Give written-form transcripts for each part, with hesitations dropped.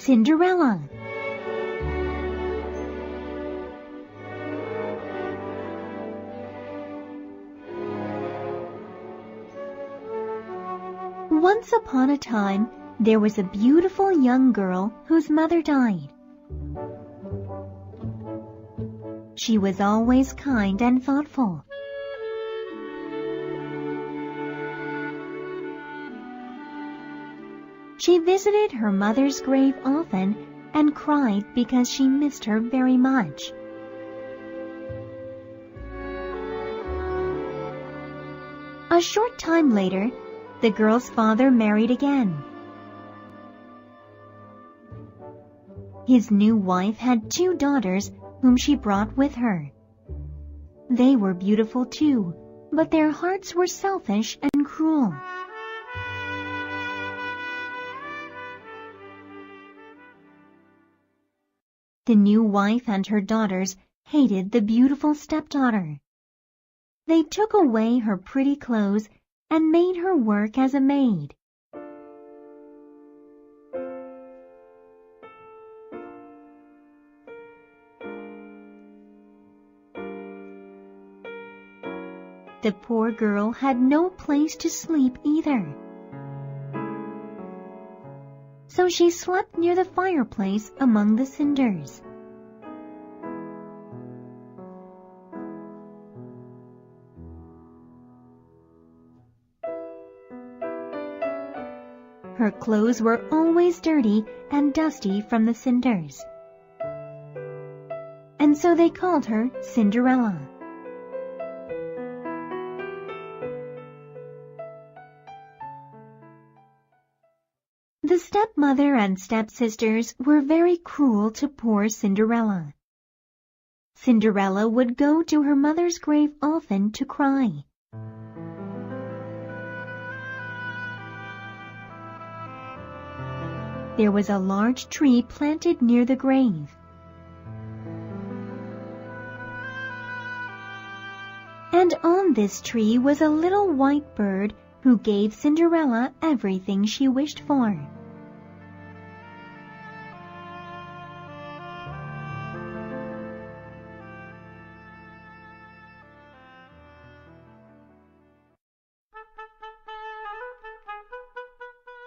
Cinderella. Once upon a time, there was a beautiful young girl whose mother died. She was always kind and thoughtful. She visited her mother's grave often and cried because she missed her very much. A short time later, the girl's father married again. His new wife had 2 daughters whom she brought with her. They were beautiful too, but their hearts were selfish and cruel. The new wife and her daughters hated the beautiful stepdaughter. They took away her pretty clothes and made her work as a maid. The poor girl had no place to sleep either. So she slept near the fireplace among the cinders. Her clothes were always dirty and dusty from the cinders. And so they called her Cinderella. The stepmother and stepsisters were very cruel to poor Cinderella. Cinderella would go to her mother's grave often to cry. There was a large tree planted near the grave. And on this tree was a little white bird who gave Cinderella everything she wished for.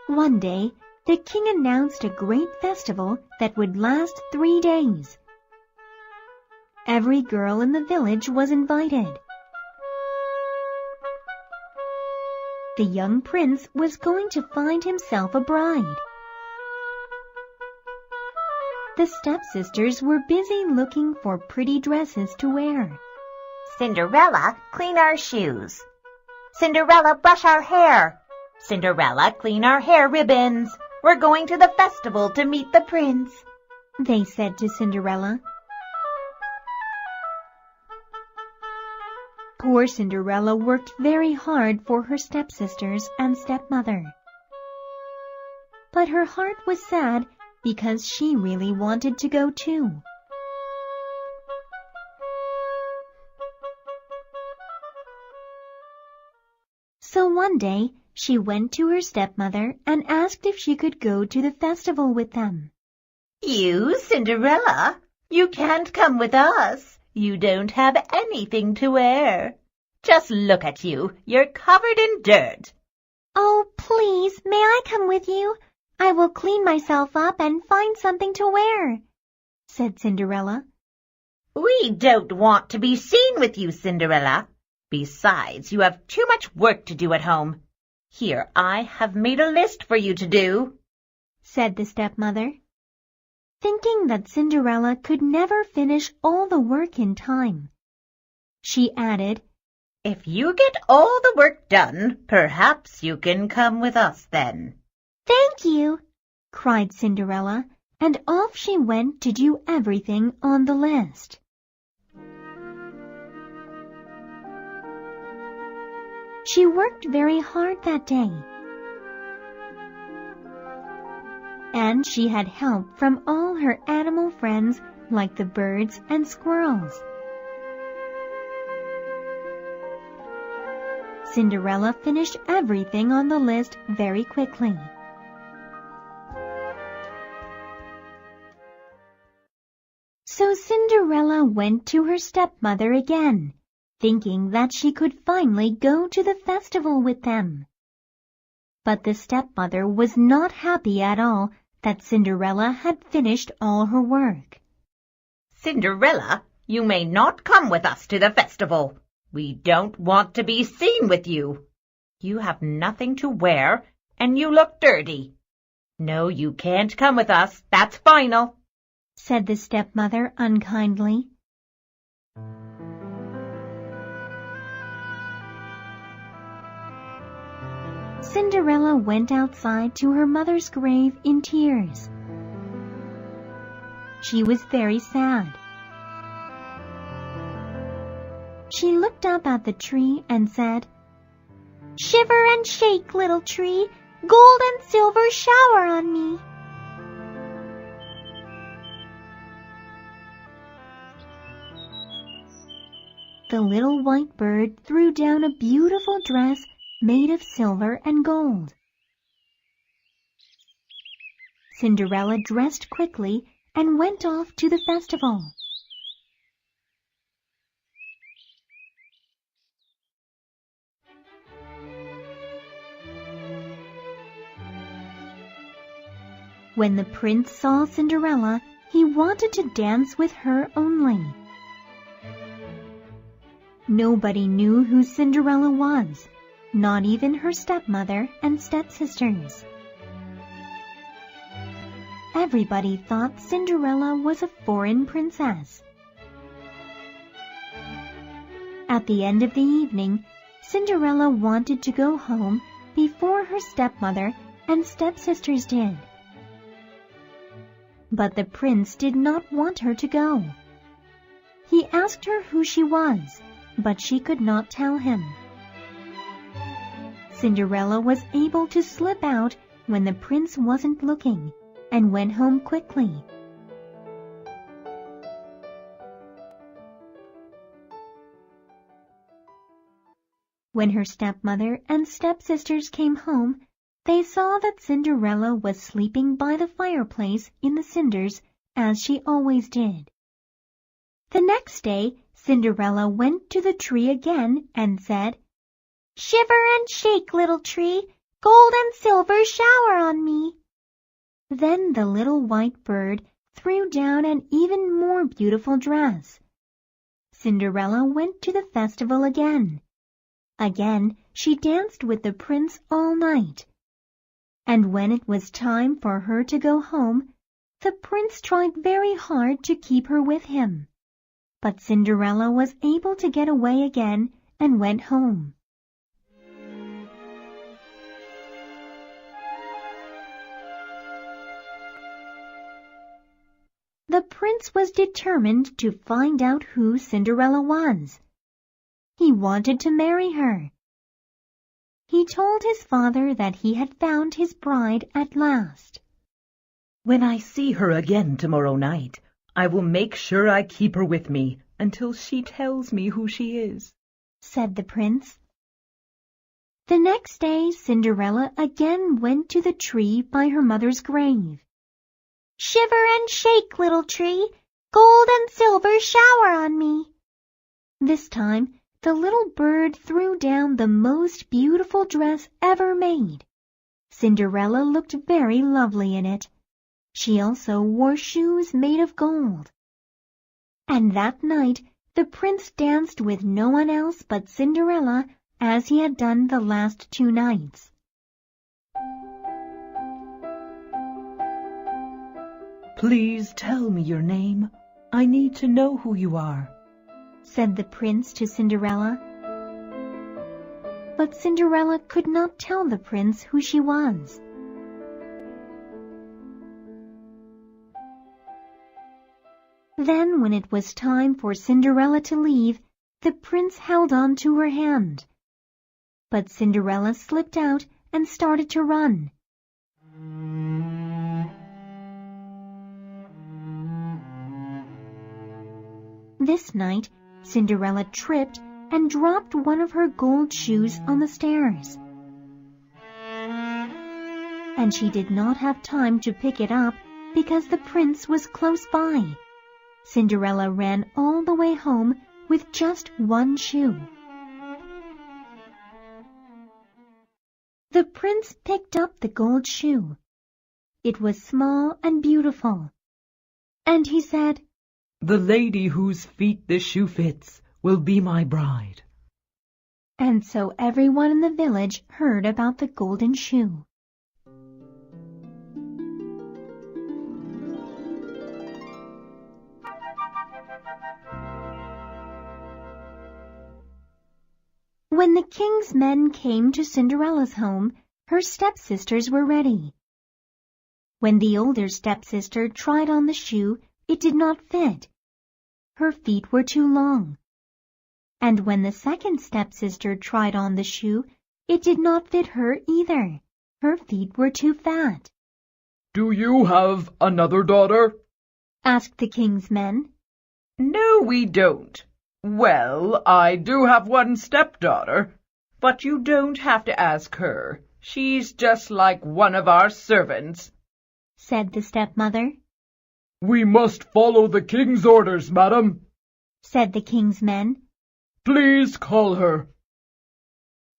One day, the king announced a great festival that would last 3 days. Every girl in the village was invited. The young prince was going to find himself a bride. The stepsisters were busy looking for pretty dresses to wear. Cinderella, clean our shoes. Cinderella, brush our hair. Cinderella, clean our hair ribbons. We're going to the festival to meet the prince, they said to Cinderella. Poor Cinderella worked very hard for her stepsisters and stepmother. But her heart was sad because she really wanted to go too. So one day, she went to her stepmother and asked if she could go to the festival with them. You, Cinderella, you can't come with us. You don't have anything to wear. Just look at you. You're covered in dirt. Oh, please, may I come with you? I will clean myself up and find something to wear, said Cinderella. We don't want to be seen with you, Cinderella. Besides, you have too much work to do at home. Here, I have made a list for you to do, said the stepmother. Thinking that Cinderella could never finish all the work in time, she added, If you get all the work done, perhaps you can come with us then. Thank you, cried Cinderella, and off she went to do everything on the list. She worked very hard that day, and she had help from all her animal friends like the birds and squirrels. Cinderella finished everything on the list very quickly. Cinderella went to her stepmother again, thinking that she could finally go to the festival with them. But the stepmother was not happy at all that Cinderella had finished all her work. Cinderella, you may not come with us to the festival. We don't want to be seen with you. You have nothing to wear, and you look dirty. No, you can't come with us, that's final, said the stepmother unkindly. Cinderella went outside to her mother's grave in tears. She was very sad. She looked up at the tree and said, "Shiver and shake, little tree, gold and silver shower on me." The little white bird threw down a beautiful dress made of silver and gold. Cinderella dressed quickly and went off to the festival. When the prince saw Cinderella, he wanted to dance with her only. Nobody knew who Cinderella was, not even her stepmother and stepsisters. Everybody thought Cinderella was a foreign princess. At the end of the evening, Cinderella wanted to go home before her stepmother and stepsisters did. But the prince did not want her to go. He asked her who she was, but she could not tell him. Cinderella was able to slip out when the prince wasn't looking and went home quickly. When her stepmother and stepsisters came home, they saw that Cinderella was sleeping by the fireplace in the cinders as she always did. The next day, Cinderella went to the tree again and said, "Shiver and shake, little tree, gold and silver shower on me." Then the little white bird threw down an even more beautiful dress. Cinderella went to the festival again. Again, she danced with the prince all night. And when it was time for her to go home, the prince tried very hard to keep her with him. But Cinderella was able to get away again and went home. The prince was determined to find out who Cinderella was. He wanted to marry her. He told his father that he had found his bride at last. "When I see her again tomorrow night, I will make sure I keep her with me until she tells me who she is," said the prince. The next day, Cinderella again went to the tree by her mother's grave. "Shiver and shake, little tree, gold and silver shower on me." This time, the little bird threw down the most beautiful dress ever made. Cinderella looked very lovely in it. She also wore shoes made of gold. And that night, the prince danced with no one else but Cinderella as he had done the last 2 nights. "Please tell me your name. I need to know who you are," said the prince to Cinderella. But Cinderella could not tell the prince who she was. Then, when it was time for Cinderella to leave, the prince held on to her hand. But Cinderella slipped out and started to run. This night, Cinderella tripped and dropped one of her gold shoes on the stairs. And she did not have time to pick it up because the prince was close by. Cinderella ran all the way home with just one shoe. The prince picked up the gold shoe. It was small and beautiful. And he said, "The lady whose feet this shoe fits will be my bride." And so everyone in the village heard about the golden shoe. When the king's men came to Cinderella's home, her stepsisters were ready. When the older stepsister tried on the shoe, it did not fit. Her feet were too long. And when the second stepsister tried on the shoe, it did not fit her either. Her feet were too fat. "Do you have another daughter?" asked the king's men. "No, we don't. Well, I do have one stepdaughter, but you don't have to ask her. She's just like one of our servants," said the stepmother. "We must follow the king's orders, madam," said the king's men. "Please call her."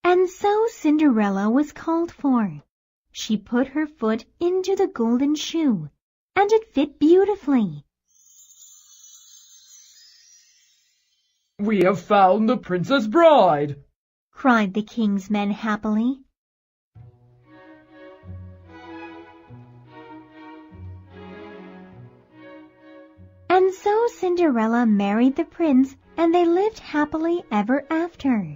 And so Cinderella was called for. She put her foot into the golden shoe, and it fit beautifully. "We have found the princess bride," cried the king's men happily. And so Cinderella married the prince, and they lived happily ever after.